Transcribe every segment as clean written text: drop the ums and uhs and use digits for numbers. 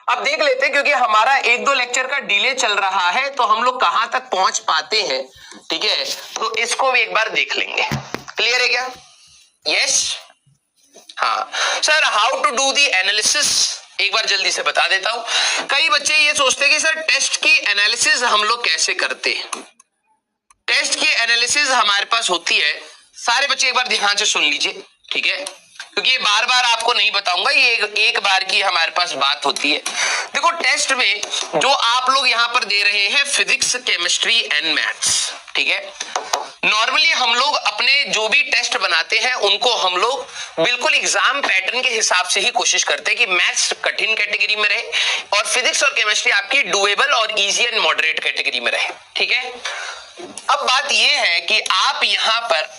अब देख लेते हैं, क्योंकि हमारा एक दो लेक्चर का डिले चल रहा है तो हम लोग कहां तक पहुंच पाते हैं। ठीक है, तो इसको भी एक बार देख लेंगे। क्लियर है क्या? यस। हाँ sir, how to do the analysis एक बार जल्दी से बता देता हूं। कई बच्चे ये सोचते हैं कि सर टेस्ट की एनालिसिस हम लोग कैसे करते हैं। टेस्ट की एनालिसिस हमारे पास होती है, सारे बच्चे एक बार ध्यान से सुन लीजिए, ठीक है, क्योंकि ये बार बार आपको नहीं बताऊंगा, ये एक बार की हमारे पास बात होती है। देखो टेस्ट में जो आप लोग यहां पर दे रहे हैं फिजिक्स, केमिस्ट्री एंड मैथ्स, ठीक है। नॉर्मली हम लोग अपने जो भी टेस्ट बनाते हैं उनको हम लोग बिल्कुल एग्जाम पैटर्न के हिसाब से ही कोशिश करते हैं कि मैथ्स कठिन कैटेगरी में रहे और फिजिक्स और केमिस्ट्री आपकी डुएबल और इजी एंड मॉडरेट कैटेगरी में रहे, ठीक है। अब बात यह है कि आप यहां पर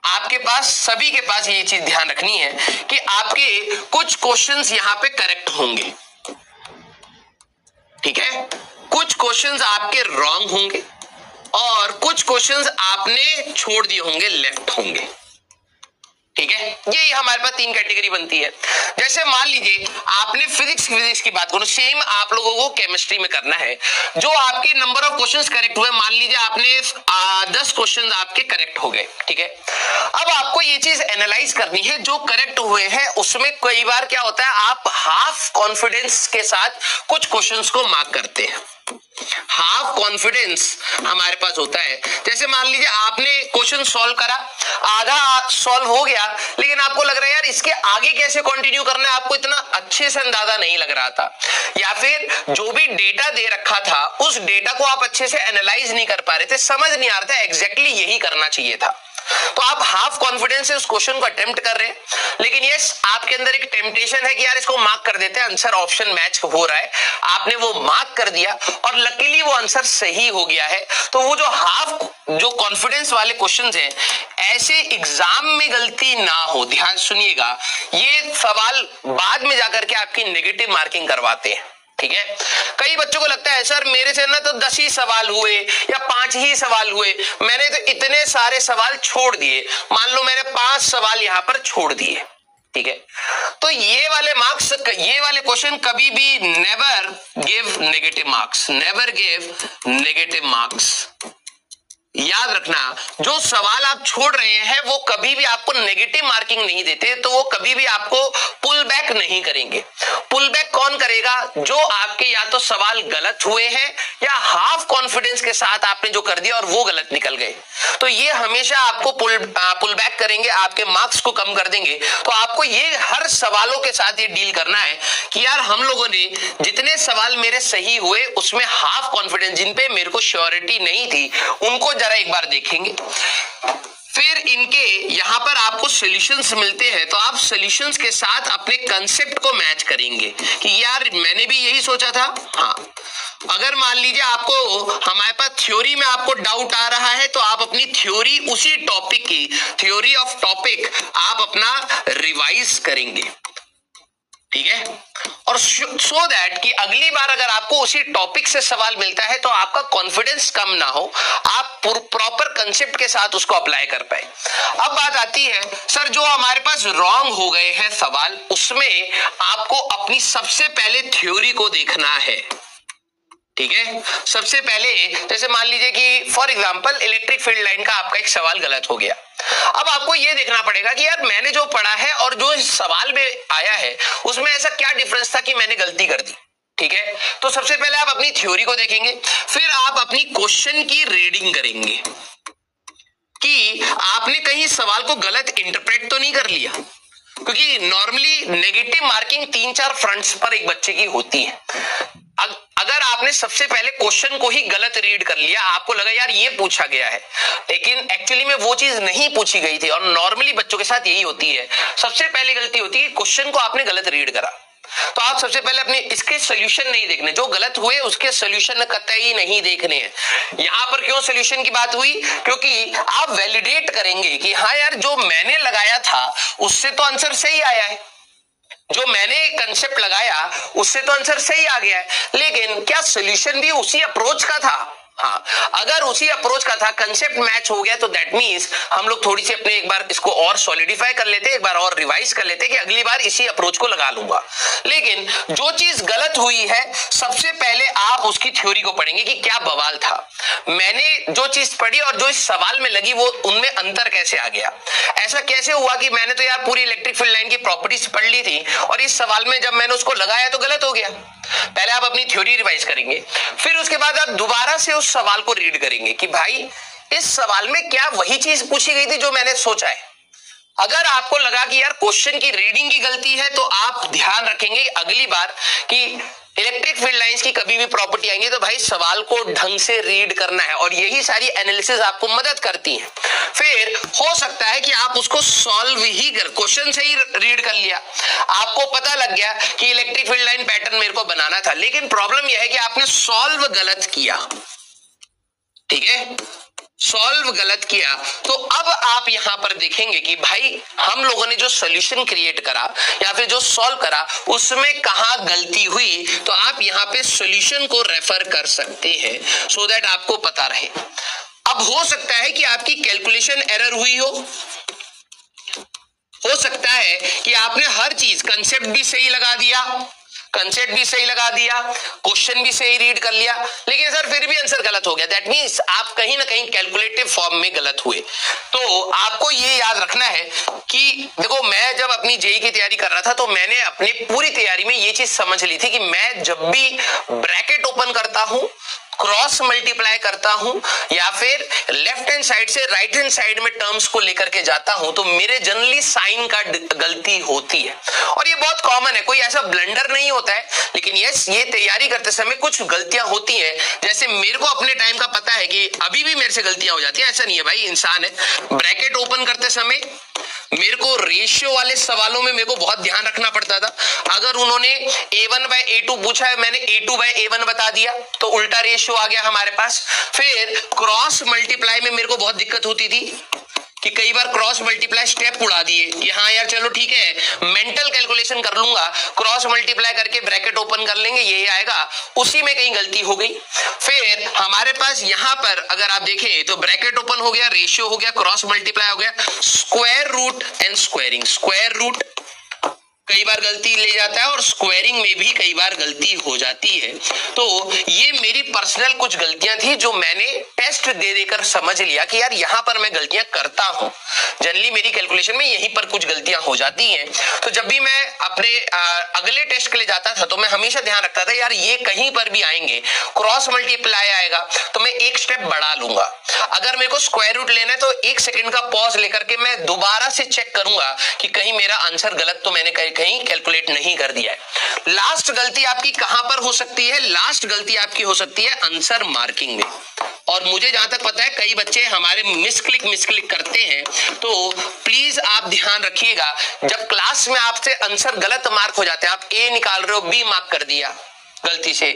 आपके पास सभी के पास ये चीज ध्यान रखनी है कि आपके कुछ क्वेश्चंस यहां पे करेक्ट होंगे, ठीक है, कुछ क्वेश्चंस आपके रॉन्ग होंगे और कुछ क्वेश्चंस आपने छोड़ दिए होंगे, लेफ्ट होंगे, ठीक है। ये हमारे पास तीन कैटेगरी बनती है। जैसे मान लीजिए आपने फिजिक्स की बात करो, सेम आप लोगों को केमिस्ट्री में करना है। जो आपके नंबर ऑफ क्वेश्चंस करेक्ट हुए, मान लीजिए आपने 10 क्वेश्चंस आपके करेक्ट हो गए, ठीक है। अब आपको ये चीज एनालाइज करनी है, जो करेक्ट हुए हैं उसमें कई बार क्या होता है, आप हाफ कॉन्फिडेंस के साथ कुछ क्वेश्चंस को मार्क करते हैं। हाफ कॉन्फिडेंस हमारे पास होता है। जैसे मान लीजिए आपने क्वेश्चन सॉल्व करा, आधा सॉल्व हो गया, लेकिन आपको लग रहा है यार इसके आगे कैसे कंटिन्यू करना है, आपको इतना अच्छे से अंदाजा नहीं लग रहा था, या फिर जो भी डेटा दे रखा था उस डेटा को आप अच्छे से एनालाइज नहीं कर पा रहे थे, समझ नहीं आ रहा था एग्जैक्टली यही करना चाहिए था, तो आप हाफ कॉन्फिडेंस से उस क्वेश्चन को अटेम्प्ट कर रहे हैं, लेकिन यस आपके अंदर एक टेम्पटेशन है कि यार इसको मार्क कर देते हैं, आंसर ऑप्शन मैच हो रहा है, आपने वो मार्क कर दिया और लकीली वो आंसर सही हो गया है। तो वो जो कॉन्फिडेंस वाले क्वेश्चंस हैं, ऐसे एग्जाम में गलती ना हो, ध्यान सुनिएगा, ये सवाल बाद में जाकर के आपकी नेगेटिव मार्किंग करवाते हैं, ठीक है। कई बच्चों को लगता है सर मेरे से ना तो 10 ही सवाल हुए या 5 ही सवाल हुए, मैंने तो इतने सारे सवाल छोड़ दिए, मान लो मैंने 5 सवाल यहां पर छोड़ दिए, ठीक है। तो ये वाले मार्क्स, ये वाले क्वेश्चन कभी भी never give negative marks, never give negative marks. याद रखना, जो सवाल आप छोड़ रहे हैं वो कभी भी आपको नेगेटिव मार्किंग नहीं देते, तो वो कभी भी आपको पुल बैक नहीं करेंगे। पुल बैक कौन करेगा? जो आपके या तो सवाल गलत हुए हैं या हाफ कॉन्फिडेंस के साथ आपने जो कर दिया और वो गलत निकल गए, तो ये हमेशा आपको पुल बैक करेंगे, आपके मार्क्स को कम कर देंगे। तो आपको ये हर सवालों के साथ ये डील करना है कि यार हम लोगों ने जितने सवाल मेरे सही हुए उसमें हाफ कॉन्फिडेंस, जिन पे मेरे को श्योरिटी नहीं थी, उनको जरा एक बार देखेंगे। फिर इनके यहां पर आपको सॉल्यूशंस मिलते हैं, तो आप सॉल्यूशंस के साथ अपने कंसेप्ट को मैच करेंगे कि यार मैंने भी यही सोचा था। हाँ, अगर मान लीजिए आपको हमारे पास थ्योरी में आपको डाउट आ रहा है, तो आप अपनी थ्योरी, उसी टॉपिक की थ्योरी ऑफ टॉपिक आप अपना रिवाइज करेंगे, ठीक है। और सो दैट कि अगली बार अगर आपको उसी टॉपिक से सवाल मिलता है तो आपका कॉन्फिडेंस कम ना हो, आप प्रॉपर कंसेप्ट के साथ उसको अप्लाई कर पाए। अब बात आती है सर जो हमारे पास रॉन्ग हो गए हैं सवाल, उसमें आपको अपनी सबसे पहले थ्योरी को देखना है, ठीक है। सबसे पहले जैसे मान लीजिए कि for example electric field line का आपका एक सवाल गलत हो गया, अब आपको यह देखना पड़ेगा कि यार मैंने जो पढ़ा है और जो इस सवाल में आया है उसमें ऐसा क्या डिफरेंस था कि मैंने गलती कर दी, ठीक है। तो सबसे पहले आप अपनी थ्योरी को देखेंगे, फिर आप अपनी क्वेश्चन की रीडिंग करेंगे कि आपने कहीं सवाल को गलत इंटरप्रेट तो नहीं कर लिया, क्योंकि नॉर्मली नेगेटिव मार्किंग 3-4 फ्रंट्स पर एक बच्चे की होती है। अगर आपने सबसे पहले क्वेश्चन को ही गलत रीड कर लिया, आपको लगा यार ये पूछा गया है, लेकिन एक्चुअली में वो चीज नहीं पूछी गई थी, और नॉर्मली बच्चों के साथ यही होती है, सबसे पहली गलती होती है क्वेश्चन को आपने गलत रीड करा। तो आप सबसे पहले अपने इसके सोल्यूशन नहीं देखने, जो गलत हुए उसके सोल्यूशन कतई नहीं देखने हैं। यहां पर क्यों सोल्यूशन की बात हुई? क्योंकि आप वैलिडेट करेंगे कि हाँ यार जो मैंने लगाया था उससे तो आंसर सही आया है, जो मैंने कंसेप्ट लगाया उससे तो आंसर सही आ गया है, लेकिन क्या सॉल्यूशन भी उसी अप्रोच का था? हाँ, अगर उसी अप्रोच का था, कंसेप्ट मैच हो गया, तो दैट मींस हम लोग थोड़ी सी अपने एक बार इसको और सॉलिडिफाई कर लेते, एक बार और रिवाइज कर लेते कि अगली बार इसी अप्रोच को लगा लूंगा। लेकिन जो चीज गलत हुई है, सबसे पहले आप उसकी थ्योरी को पढ़ेंगे कि क्या बवाल था, मैंने जो चीज पढ़ी और जो इस सवाल में लगी वो उनमें अंतर कैसे आ गया। ऐसा कैसे हुआ कि मैंने तो यार पूरी इलेक्ट्रिक फील्ड लाइन की प्रॉपर्टीज पढ़ ली थी और इस सवाल में जब मैंने उसको लगाया तो गलत हो गया। पहले आप अपनी थ्योरी रिवाइज करेंगे, फिर उसके बाद आप दोबारा से उस सवाल को रीड करेंगे कि भाई इस सवाल में क्या वही चीज पूछी गई थी जो मैंने सोचा है। अगर आपको लगा कि यार क्वेश्चन की रीडिंग की गलती है, तो आप ध्यान रखेंगे अगली बार कि इलेक्ट्रिक फील्ड लाइंस की कभी भी प्रॉपर्टी आएंगी तो भाई सवाल को ढंग से रीड करना है, और यही सारी एनालिसिस आपको मदद करती है। फिर हो सकता है कि आप उसको सॉल्व ही कर, क्वेश्चन से ही रीड कर लिया, आपको पता लग गया कि इलेक्ट्रिक फील्ड लाइन पैटर्न मेरे को बनाना था, लेकिन प्रॉब्लम यह है कि आपने सॉल्व गलत किया। ठीक है, सॉल्व गलत किया, तो अब आप यहां पर देखेंगे कि भाई हम लोगों ने जो सॉल्यूशन क्रिएट करा या फिर जो सॉल्व करा उसमें कहां गलती हुई, तो आप यहां पे सॉल्यूशन को रेफर कर सकते हैं सो दैट आपको पता रहे। अब हो सकता है कि आपकी कैलकुलेशन एरर हुई हो सकता है कि आपने हर चीज कंसेप्ट भी सही लगा दिया, कंसेप्ट भी सही लगा दिया, क्वेश्चन भी सही रीड कर लिया, लेकिन सर फिर भी आंसर गलत हो गया। दैट मींस आप कहीं ना कहीं कैलकुलेटिव फॉर्म में गलत हुए। तो आपको ये याद रखना है कि देखो, मैं जब अपनी जेईई की तैयारी कर रहा था तो मैंने अपनी पूरी तैयारी में ये चीज समझ ली थी कि मैं जब भी ब्रैकेट ओपन करता हूं, क्रॉस मल्टीप्लाई करता हूं या फिर लेफ्ट हैंड साइड से राइट हैंड साइड में टर्म्स को लेकर के जाता हूं, तो मेरे जनरली साइन का गलती होती है और ये बहुत कॉमन है, कोई ऐसा ब्लंडर नहीं होता है, लेकिन यस, ये तैयारी करते समय कुछ गलतियां होती हैं। जैसे मेरे को अपने टाइम का पता है कि अभी भी मेरे से गलतियां हो जाती हैं, ऐसा नहीं है भाई, इंसान है। ब्रैकेट ओपन करते समय मेरे को रेशियो वाले सवालों में मेरे को बहुत ध्यान रखना पड़ता था। अगर उन्होंने A1/A2 पूछा है, मैंने A2/A1 बता दिया तो उल्टा रेशियो आ गया हमारे पास। फिर क्रॉस मल्टीप्लाई में मेरे को बहुत दिक्कत होती थी कि कई बार क्रॉस मल्टीप्लाई स्टेप उड़ा दिए कि हाँ यार चलो ठीक है, मेंटल कैलकुलेशन कर लूंगा, क्रॉस मल्टीप्लाई करके ब्रैकेट ओपन कर लेंगे, यही आएगा, उसी में कहीं गलती हो गई। फिर हमारे पास यहां पर अगर आप देखें तो ब्रैकेट ओपन हो गया, रेशियो हो गया, क्रॉस मल्टीप्लाई हो गया, square root and squaring, square root कई बार गलती ले जाता है और स्क्वायरिंग में भी कई बार गलती हो जाती है। तो ये मेरी पर्सनल कुछ गलतियां थी जो मैंने टेस्ट दे देकर समझ लिया कि यार यहां पर मैं गलतियां करता हूं, जनरली मेरी कैलकुलेशन में यहीं पर कुछ गलतियां हो जाती हैं। तो जब भी मैं अपने अगले टेस्ट के लिए जाता था तो मैं हमेशा ध्यान रखता था यार ये कहीं पर भी आएंगे, क्रॉस मल्टीप्लाई आएगा तो मैं एक स्टेप बढ़ा लूंगा, अगर मेरे को स्क्वायर रूट लेना है तो 1 सेकंड का पॉज लेकर के मैं दोबारा से चेक करूंगा कि कहीं मेरा आंसर गलत तो मैंने कहीं कैलकुलेट नहीं कर दिया है। लास्ट गलती आपकी कहां पर हो सकती है? लास्ट गलती आपकी हो सकती है आंसर मार्किंग में, और मुझे जहां तक पता है कई बच्चे हमारे मिसक्लिक करते हैं, तो प्लीज आप ध्यान रखिएगा, जब क्लास में आपसे आंसर गलत मार्क हो जाते हैं, आप ए निकाल रहे हो, बी मार्क कर दिया गलती से,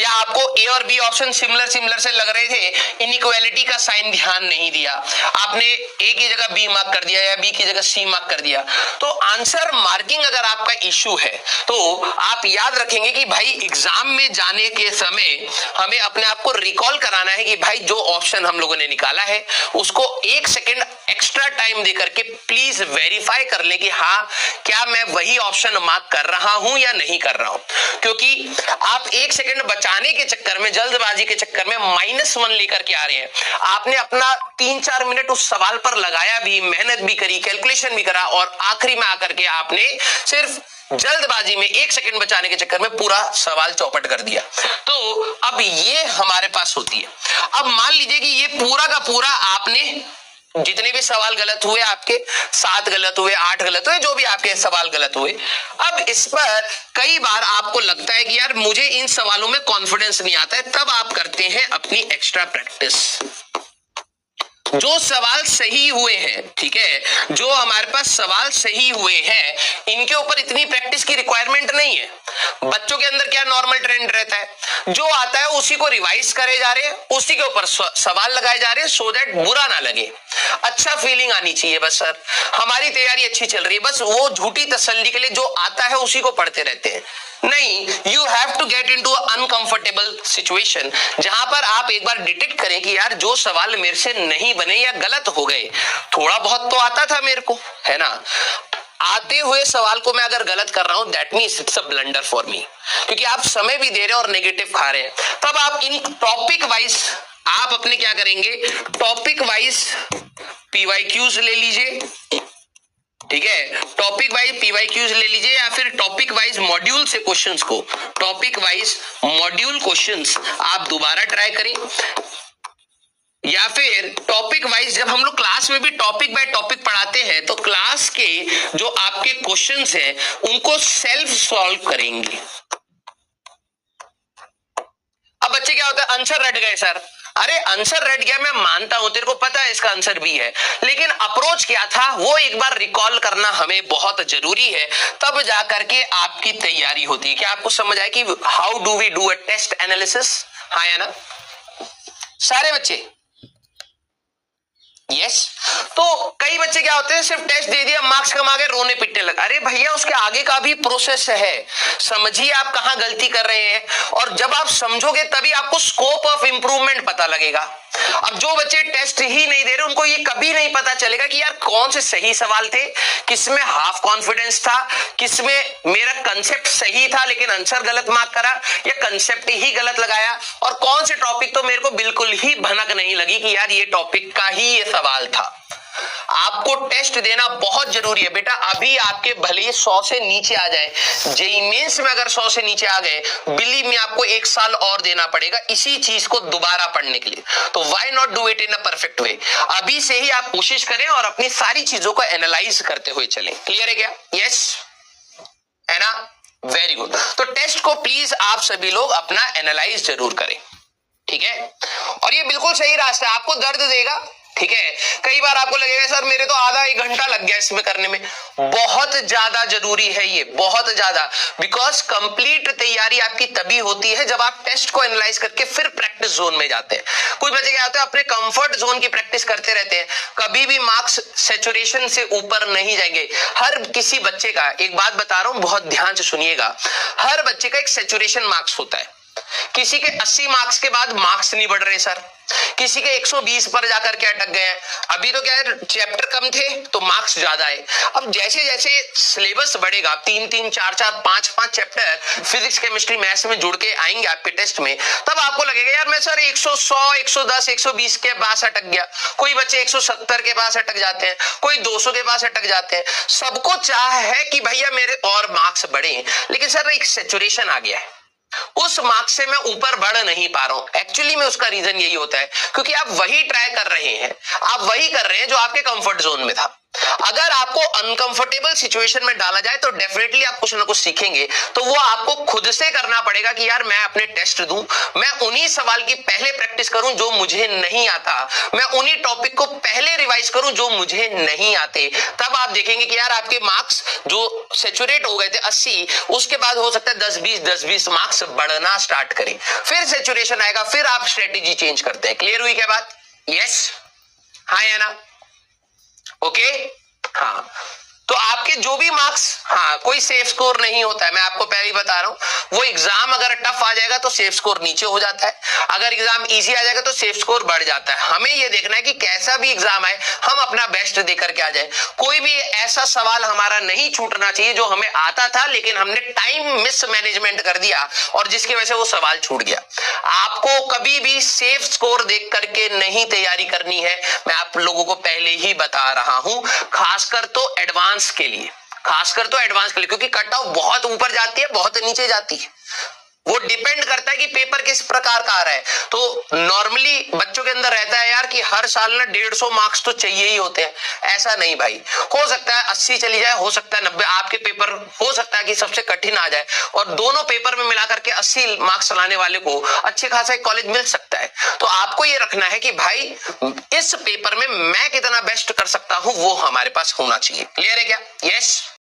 या आपको ए और बी ऑप्शन सिमिलर से लग रहे थे, इनइक्वालिटी का साइन ध्यान नहीं दिया, आपने ए की जगह बी मार्क कर दिया या बी की जगह सी मार्क कर दिया, तो आंसर मार्किंग अगर आपका इश्यू है तो आप याद रखेंगे कि भाई एग्जाम में जाने के समय हमें अपने आप को रिकॉल कराना है कि भाई जो ऑप्शन हम लोगों ने निकाला है उसको 1 सेकेंड एक्स्ट्रा टाइम देकर के प्लीज वेरीफाई कर ले कि हाँ क्या मैं वही ऑप्शन मार्क कर रहा हूं या नहीं कर रहा हूं, क्योंकि आप 1 सेकंड बचाने के चक्कर में, जल्दबाजी के चक्कर में -1 लेकर के आ रहे हैं। आपने अपना 3-4 मिनट उस सवाल पर लगाया भी, मेहनत भी करी, कैलकुलेशन भी करा, और आखिरी में आकर के आपने सिर्फ जल्दबाजी में 1 सेकंड बचाने के चक्कर में पूरा सवाल चौपट कर दिया। तो अब ये हमारे पास होती है। अब मान लीजिए कि ये पूरा का पूरा आपने जितने भी सवाल गलत हुए, आपके 7 गलत हुए, 8 गलत हुए, जो भी आपके सवाल गलत हुए, अब इस पर कई बार आपको लगता है कि यार मुझे इन सवालों में कॉन्फिडेंस नहीं आता है, तब आप करते हैं अपनी एक्स्ट्रा प्रैक्टिस। जो सवाल सही हुए हैं, ठीक है, जो हमारे पास सवाल सही हुए हैं, इनके ऊपर इतनी प्रैक्टिस की रिक्वायरमेंट नहीं है। बच्चों के अंदर क्या नॉर्मल ट्रेंड रहता है, जो आता है उसी को रिवाइज करे जा रहे हैं, उसी के ऊपर सवाल लगाए जा रहे हैं, सो दैट बुरा ना लगे, अच्छा फीलिंग आनी चाहिए, बस सर हमारी तैयारी अच्छी चल रही है, बस वो झूठी तसल्ली के लिए जो आता है उसी को पढ़ते रहते हैं। नहीं, you have to get into uncomfortable situation, जहां पर आप एक बार डिटेक्ट करें कि यार जो सवाल मेरे से नहीं बने या गलत हो गए, थोड़ा बहुत तो आता था मेरे को, है ना, आते हुए सवाल को मैं अगर गलत कर रहा हूं, that means it's a blunder for me, क्योंकि आप समय भी दे रहे हैं और नेगेटिव खा रहे हैं। तब आप इन टॉपिक वाइज आप अपने क्या करेंगे, टॉपिक वाइज पीवाईक्यूज ले लीजिए, ठीक है, टॉपिक वाइज पीवाईक्यूज ले लीजिए, या फिर टॉपिक वाइज मॉड्यूल से क्वेश्चंस को, टॉपिक वाइज मॉड्यूल क्वेश्चंस आप दोबारा ट्राई करें, या फिर टॉपिक वाइज जब हम लोग क्लास में भी टॉपिक बाय टॉपिक पढ़ाते हैं तो क्लास के जो आपके क्वेश्चंस हैं उनको सेल्फ सॉल्व करेंगे। अब बच्चे क्या होता है, आंसर रट गए सर, अरे आंसर रट गया मैं मानता हूं, तेरे को पता है इसका आंसर भी है, लेकिन अप्रोच क्या था वो एक बार रिकॉल करना हमें बहुत जरूरी है, तब जाकर के आपकी तैयारी होती है। क्या आपको समझ आया कि how do we do a test analysis? हाँ या ना सारे बच्चे? यस। तो कई बच्चे क्या होते हैं, सिर्फ टेस्ट दे दिया, मार्क्स कमा के रोने पिटने लगा। अरे भैया उसके आगे का भी प्रोसेस है, समझिए आप कहां गलती कर रहे हैं, और जब आप समझोगे तभी आपको स्कोप ऑफ इंप्रूवमेंट पता लगेगा। अब जो बच्चे टेस्ट ही नहीं दे रहे उनको ये कभी नहीं पता चलेगा कि यार कौन से सही सवाल थे, किसमें हाफ कॉन्फिडेंस था, किसमें मेरा कंसेप्ट सही था लेकिन आंसर गलत मार्क करा, या कंसेप्ट ही गलत लगाया, और कौन से टॉपिक तो मेरे को बिल्कुल ही भनक नहीं लगी कि यार ये टॉपिक का ही ये सवाल था। आपको टेस्ट देना बहुत जरूरी है बेटा। अभी आपके भले 100 से नीचे आ जाए, जेईई मेंस में अगर 100 से नीचे आ गए, बिलीव मी आपको 1 साल और देना पड़ेगा इसी चीज को दोबारा पढ़ने के लिए। तो why not do it in a perfect way? अभी से ही आप कोशिश करें और अपनी सारी चीजों को एनालाइज करते हुए चलें। क्लियर है क्या? यस है ना, वेरी गुड। तो टेस्ट को प्लीज आप सभी लोग अपना एनालाइज जरूर करें, ठीक है। और ये बिल्कुल सही रास्ता है, आपको दर्द देगा, ठीक है। कई बार आपको लगेगा सर मेरे तो आधा 1 घंटा लग गया इसमें करने में, बहुत ज्यादा जरूरी है ये, बहुत ज्यादा, बिकॉज कंप्लीट तैयारी आपकी तभी होती है जब आप टेस्ट को एनालाइज करके फिर प्रैक्टिस जोन में जाते हैं। कुछ बच्चे क्या होते हैं, अपने कंफर्ट जोन की प्रैक्टिस करते रहते हैं, कभी भी मार्क्स सैचुरेशन से ऊपर नहीं जाएंगे। हर किसी बच्चे का, एक बात बता रहा हूं बहुत ध्यान से सुनिएगा, हर बच्चे का एक सैचुरेशन मार्क्स होता है। किसी के 80 मार्क्स के बाद मार्क्स नहीं बढ़ रहे सर, किसी के 120 पर जाकर के अटक गए हैं। अभी तो क्या है, चैप्टर कम थे तो मार्क्स ज्यादा है। अब जैसे जैसे सिलेबस बढ़ेगा, 3-3, 4-4, 5-5 चैप्टर फिजिक्स केमिस्ट्री मैथ्स में जुड़ के आएंगे आपके टेस्ट में, तब आपको लगेगा यार मैं सर 100, 110, 120 के पास अटक गया। कोई बच्चे 170 के पास अटक जाते हैं, कोई 200 के पास अटक जाते हैं। सबको चाह है कि भैया मेरे और मार्क्स बढ़े, लेकिन सर एक सैचुरेशन आ गया है, उस मार्क्स से मैं ऊपर बढ़ नहीं पा रहा हूं। एक्चुअली में उसका रीजन यही होता है क्योंकि आप वही ट्राई कर रहे हैं, आप वही कर रहे हैं जो आपके कंफर्ट जोन में था। अगर आपको अनकंफर्टेबल सिचुएशन में डाला जाए तो डेफिनेटली आप कुछ ना कुछ सीखेंगे, तो वो आपको खुद से करना पड़ेगा कि यार मैं अपने टेस्ट दूं, मैं उन्हीं सवाल की पहले प्रैक्टिस करूं जो मुझे नहीं आता, मैं उन्हीं टॉपिक को पहले रिवाइज करूं जो मुझे नहीं आते। तब आप देखेंगे कि यार आपके मार्क्स जो सैचुरेट हो गए थे 80, उसके बाद हो सकता है 10-20 मार्क्स बढ़ना स्टार्ट करें, फिर सैचुरेशन आएगा, फिर आप स्ट्रेटेजी चेंज करते हैं। क्लियर हुई क्या बात? यस हाँ या ना? ओके हाँ। तो आपके जो भी मार्क्स, हाँ कोई सेफ स्कोर नहीं होता है, मैं आपको पहले ही बता रहा हूं। वो एग्जाम अगर टफ आ जाएगा तो सेफ स्कोर नीचे हो जाता है, अगर एग्जाम इजी आ जाएगा तो सेफ स्कोर बढ़ जाता है। हमें ये देखना है कि कैसा भी एग्जाम आए हम अपना बेस्ट देकर के आ जाए। कोई भी ऐसा सवाल हमारा नहीं छूटना चाहिए जो हमें आता था लेकिन हमने टाइम मिस मैनेजमेंट कर दिया और जिसकी वजह से वो सवाल छूट गया। आपको कभी भी सेफ स्कोर देख करके नहीं तैयारी करनी है, मैं आप लोगों को पहले ही बता रहा हूं, खासकर तो एडवांस के लिए, खासकर तो एडवांस के लिए, क्योंकि कट ऑफ बहुत ऊपर जाती है, बहुत नीचे जाती है। वो डिपेंड करता है कि पेपर किस प्रकार का आ रहा है। तो नॉर्मली बच्चों के अंदर रहता है यार कि हर साल ना 150 मार्क्स तो चाहिए ही होते हैं, ऐसा नहीं भाई। हो सकता है 80 चली जाए, हो सकता है 90, आपके पेपर हो सकता है कि सबसे कठिन आ जाए और दोनों पेपर में मिलाकर के 80 मार्क्स लाने वाले को अच्छे खासा एक कॉलेज मिल सकता है। तो आपको ये रखना है कि भाई इस पेपर में मैं कितना बेस्ट कर सकता हूं वो हमारे पास होना चाहिए। क्लियर है क्या? यस